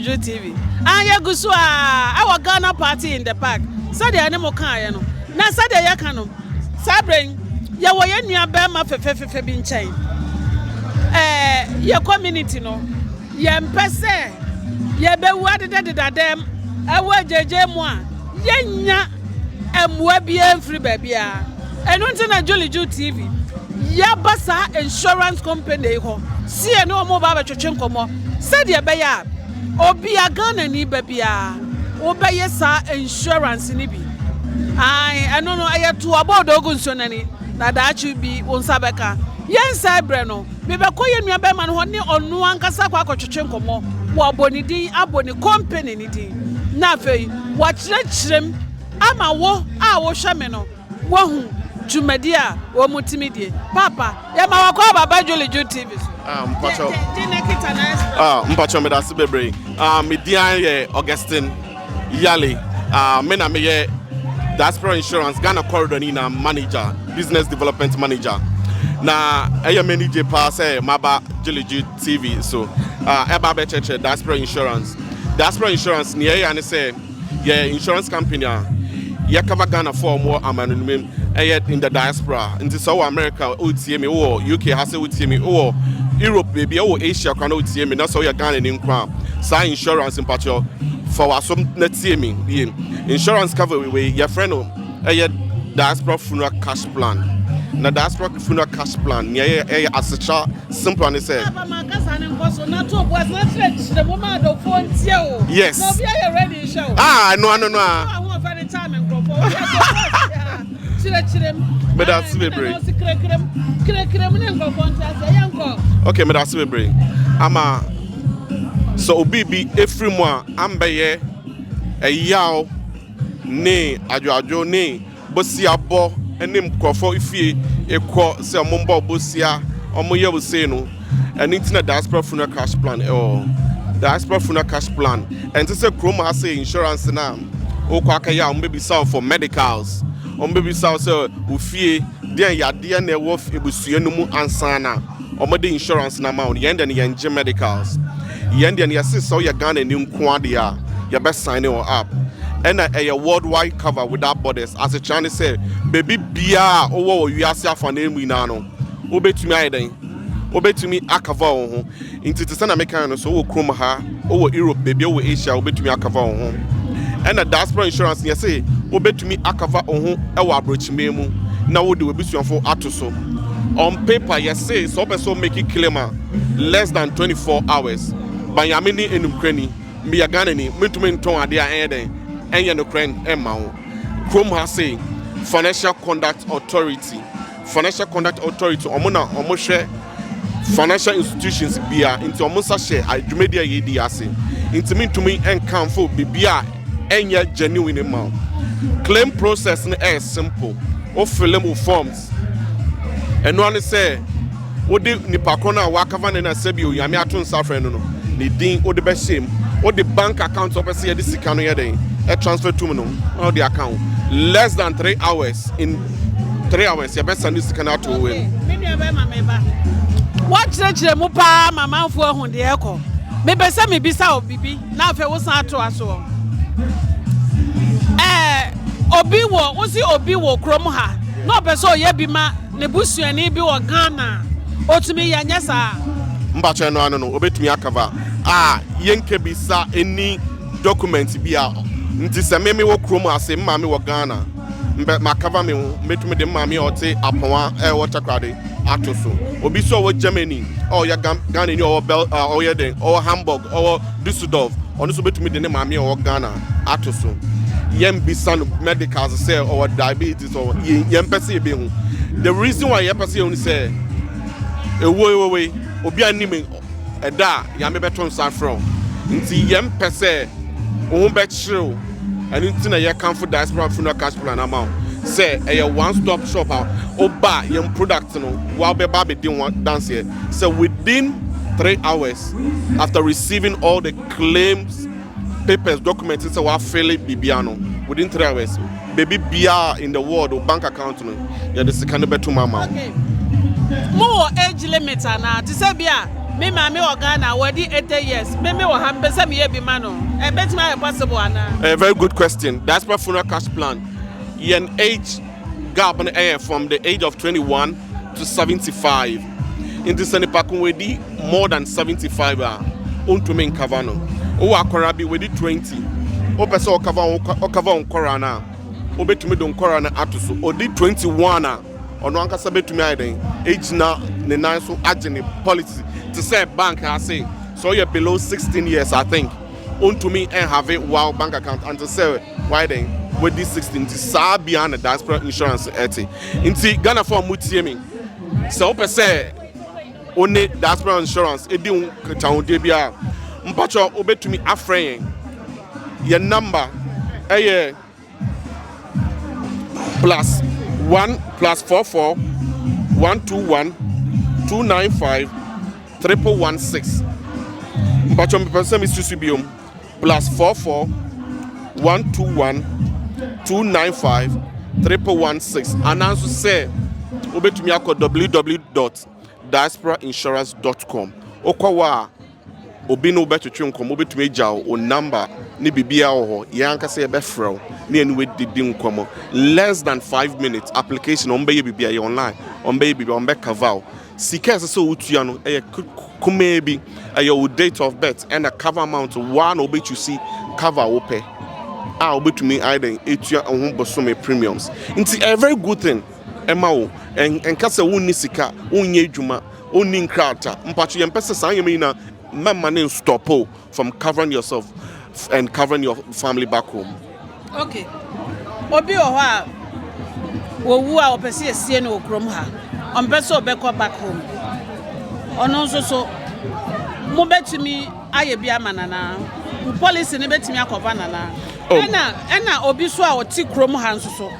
Julie Juu TV. Anya gusua our Ghana party in the park. Saturday animal kan no. Na Saturday ya kan no. Sabren ya wo ye nua ba ma fefefefe bi nchen. Ye community no. Ye mpese ye be wadededa dem awa jeje mu a ye nya emwa bi enfri ba bia. Eno ntina Julie Juu TV. Ya basa insurance company ho. Si e no mo ba ba twetwe nkomo. Saturday be ya obi a Ghana ni ba bia. Obeye sa insurance ni bi. I no aye to about ogun so nani na da achu bi wonsa beka yen sabre no me be koye nua be man ho ne onu ankasa kwa akotwetwe nkomo wo abonidin aboni company ni din na fei wo kyerɛkyerɛm ama wo a wo hwɛ me no wo hu dwumadi a wo mutimi die papa ye ma wakɔ baba Julie Juu TV mpacho mpacho me da se bebre me dia ye Augustine Yale me na me ye Diaspora Insurance Ghana Corridor Nina manager, business development manager. Na aya manager pa say maba Julie Juu TV so eba be cheche Diaspora Insurance. Diaspora Insurance ni aya ne say ye insurance company ye cover Ghana for more amanunum in the diaspora. In so America otie me or UK has otie me or Europe baby or Asia kan otie me na so ye Ghana ni nkwa. Sa insurance in patcho for some net me insurance cover we your friend Diaspora funeral cash plan. Na Diaspora funeral cash plan as a simple and say yes. No. But that's very okay, but that's very ama so obibi every mois ambaye a yaw ne adwo ne bosia bo enim krofo ifie ekọ se omombo bosia omoye wo say no and internet Diaspora funeral cash plan Diaspora funeral cash plan and say chrome has say insurance na okwa akaya ombebi sell for medicals ombebi sell say ofie den yade na wo ebusua no mu ansana omode insurance na ma yende ne yenje medicals yende ne yase so ya Ghana ni nko ade a you best sign it up and a worldwide cover without borders as a Chinese say baby bia owo you ase afanemu na no obetumi ayeden obetumi akava ho inti tse na meka no so wo krom ha owo Europe baby owo Asia obetumi akava ho and a Diaspora Insurance you say obetumi akava ho e wo abrochime mu na wo de obesuafo atoso on paper you say so person make it claim less than 24 hours by yamini enumkrani me ya Ghana ni metumi nton ade a eden enye no kren emma ho chrome has say financial conduct authority omona omohwe financial institutions bia into omosa share adwumedia yedi ase intimi enkamfo bibia enye genuine ma claim process is simple o fill them forms and one say wo de nipa kona wa cover na sabi o yame aton safre no ni din o de be shame o the bank account of say this sika no yeden a transfer to me no on the account less than 3 hours in 3 hours you best send this sika na to we me nua be ma me ba what chire mu pa mamanfo ahun de eko me be se me bisa obibi na afa wo san ato aso obi wo krom ha no be so ye bi ma ne busuani bi wo Ghana otumi ya nyesa mbache no anu no obetumi akava yenke bisa any document bi a nti se me wo krom ase mma me wo Ghana mbe makava me metumi de mma me ote aponwa water crowd atoso obi so wo Germany ya Ghana ni o Bel o yeden o Hamburg o Düsseldorf onu so betumi de ne mma me wo Ghana atoso yem bisa medicals say or diabetes or yem pese be hu the reason why yem pese hu say we obi anime eda ya me beton san from nti yem pese o be chiro and nti na ye kan for Diaspora funeral cash plan amount say a one stop shop oba yem product no wa be ba be din one dance here so within 3 hours after receiving all the claims papers documents say wa fail bibiano within 3 hours baby bia in the world or bank account no ya the second better mama okay more age limit na to say bia Me mami wa Ghana wadi 80 years. Me wa hampesa me be mano. E betima possible ana. A very good question. Diaspora funeral cash plan. Yen age gap from the age of 21 to 75. In this pakun wedi more than 75 unto main kavano. O akorabi wedi 20. O pesa o cover on corona. O betumi don corona atuso. O di 21 ono ankasa betumi aiden. Age na ne nan so agene policy to say bank I say so you're below 16 years I think. Unto me and have a wow bank account and to say why then with this 16 to sa beyond the diaspora insurance 80 inti Ghana for mutiemi so per se only diaspora insurance e di town de bia mpacho obetumi afren your number eh plus 1 plus 44 121 295 3116 mpacho me person mi susubium plus 44 121 295 3116 and also say obetumi akọ www.diasporainsurance.com okwa obi no betwetwe nkom obetumi agya o number ni bibia ho yanka say be frɛ ni anyway didi nkom less than 5 minutes application on be bibia ye online on be bibia on be cover sika so utua no e kuma bi your date of birth and a cover amount one obet you see cover ope obetumi aiden etua ho bosome premiums nti a very good thing ema wo en kasa wonni sika wonye adwuma onni nkrata mpacho yempese san yemi na mama ne stop from covering yourself and covering your family back home. Okay. Obi o ha wo wu a opese esie no okrom ha ompese obekọ back home ono so mo betumi aye bia manana policy ne betumi akọba nana ena obi so a oti krom ha nso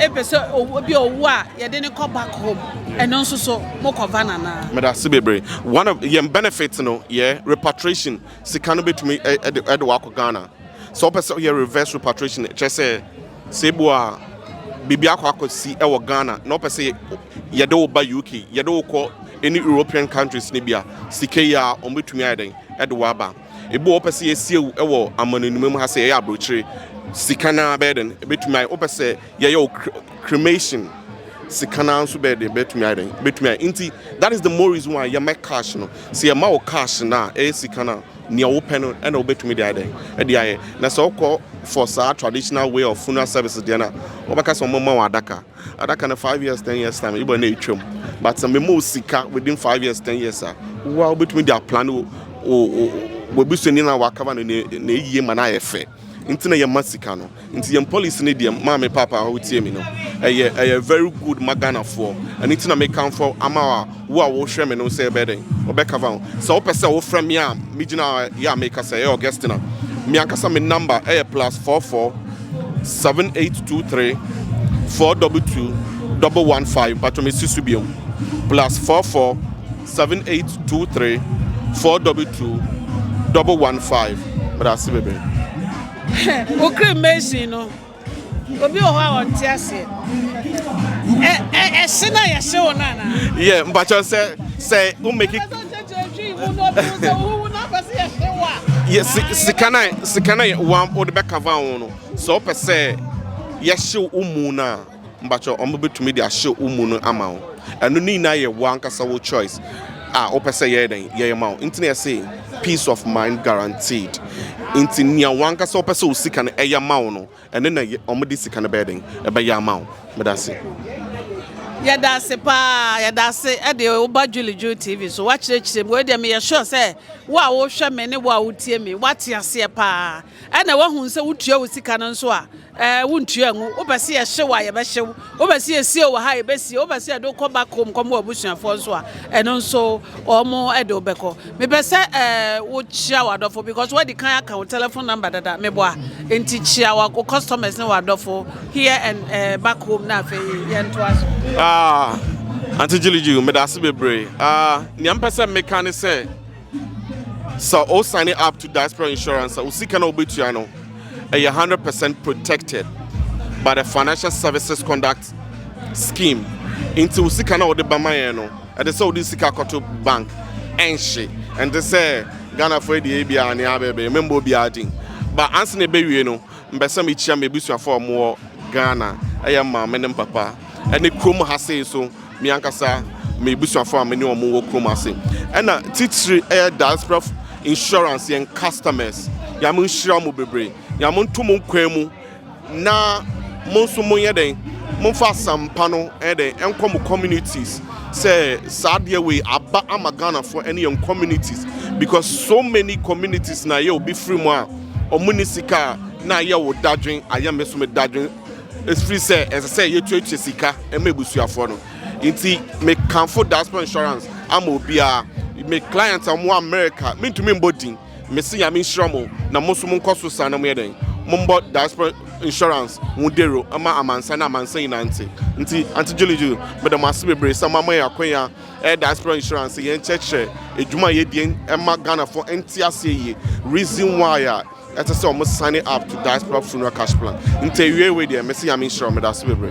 epese obi owu a ye de ne call back home eno nso so mo kọba nana me da sebebre one of your benefits no yeah repatriation sikano betumi edo akọ Ghana so pese here reverse repatriation say sebo a bibia akọ si e wo Ghana no pese ye de ba UK ye de ko any European countries ni bia sike ya ombetumi aden edo aba ebo opese esie ewo amanonum ha se ya abrochire sikana beden betumi opese ye cremation sikana nso beden betumi aden betumi inti that is the more reason why you make cash no see ma o cash na sikana ni open no and obetumi dey aden e dey aye na so call for sa traditional way of funeral services dey na obaka so mama wa adaka na 5 years 10 years time ibo na etwam but some more sika within 5 years 10 years wa obetumi dey plan we be so ni na wa cover na eyiye ma na efe nti na ye masika no nti ye police ne dey mama papa ho tie me no a very good magana for and nti na make come for ama wo a wo hwe me no say beden obeka va so opese wo frame ya me gina ya make say e Augustina me akasa me number plus 44 7823 422 115 but me sisubium plus 44 7823 422 115 but that's baby o cremation no obi o ha on tiase sina ya she wona na yeah mbacho say who make it yes sikana one o de beka va no so pe say ya she umu na mbacho o betumi de she umu no ama wo eno ni na ye one kasa wo choice o pe say ye den ye ma wo ntine say peace of mind guaranteed inti nia wanka so pese usika na eya mawo no ene na omudi sika na bedin ebe ya mawo medase ya dase e de oba Julie Juu TV so wa chire we de me sure say wa wo hwe me ne wa wotie me wate ase pa ena wa hu se wotua usika no nso a wontua ngu obese ye hyewa ye be hyew obese ye sie wo ha ye be sie obese ye do ko back home komo abusuafo nso a eno nso omo e de obeko me be se wo chia wadofo because what the kan account telephone number dada me boa enti chia wa customers ne wadofo here and back home na fe ye nto aso Auntie Julie Juu me da se bebre ni ampese me kan say so all sign up to Diaspora insurance usika na obetua no 100% protected by the Financial Services Conduct Scheme. Into usika na ode bamaye no. Ade so odi sika koto bank. enhye and to say Ghana for the ABA and the member be adding but answer ne be no mbesa me chia me busuafo mo Ghana ayam ma menem papa ene krom ha say so me ankasa me busuafo amene omo wo krom ase ena titiri diaspora insurance and customers yamun shira mo bebre yamun to mo kwan mu na mo so mo yeden mo fa sampa no enko mo communities say sadie we aba amagana for any young communities because so many communities na ye will be free mo a omunisika na ye wo dadwen ayam meso me dadwen it's free say as I say ye twa sika e mebusuafo no nti me canfo diaspora insurance am obi a me client am America me to me mbodin me see ya me nshiramo na mo so mo nkoso sa na mo yeden mo mbo diaspora insurance mudero ama amansa na amansa inante nti Julie Juu me da masse bebre sama mo ya kwanya diaspora insurance ye ncheche edwuma ye die ema Ghana for entiase ye reason why let us almost sign it up to Diaspora funeral cash plan. Interview with them, Messi Yamin Shram, that's Webre.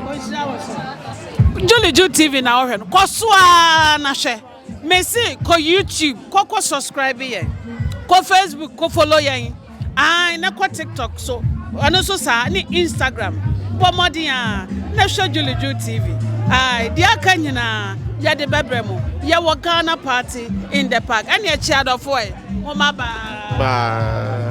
Julie Juu TV na ohen. Ko swa na she. Messi ko YouTube, ko subscribe ye. Ko Facebook, ko follow ye. Na ko TikTok so. Ano so sa ni Instagram. Pomodi ya. Na show Julie Juu TV. Dia kanyina ya de bebremo. Ya Ghana party in the park. Any child of boy. Bye. Bye.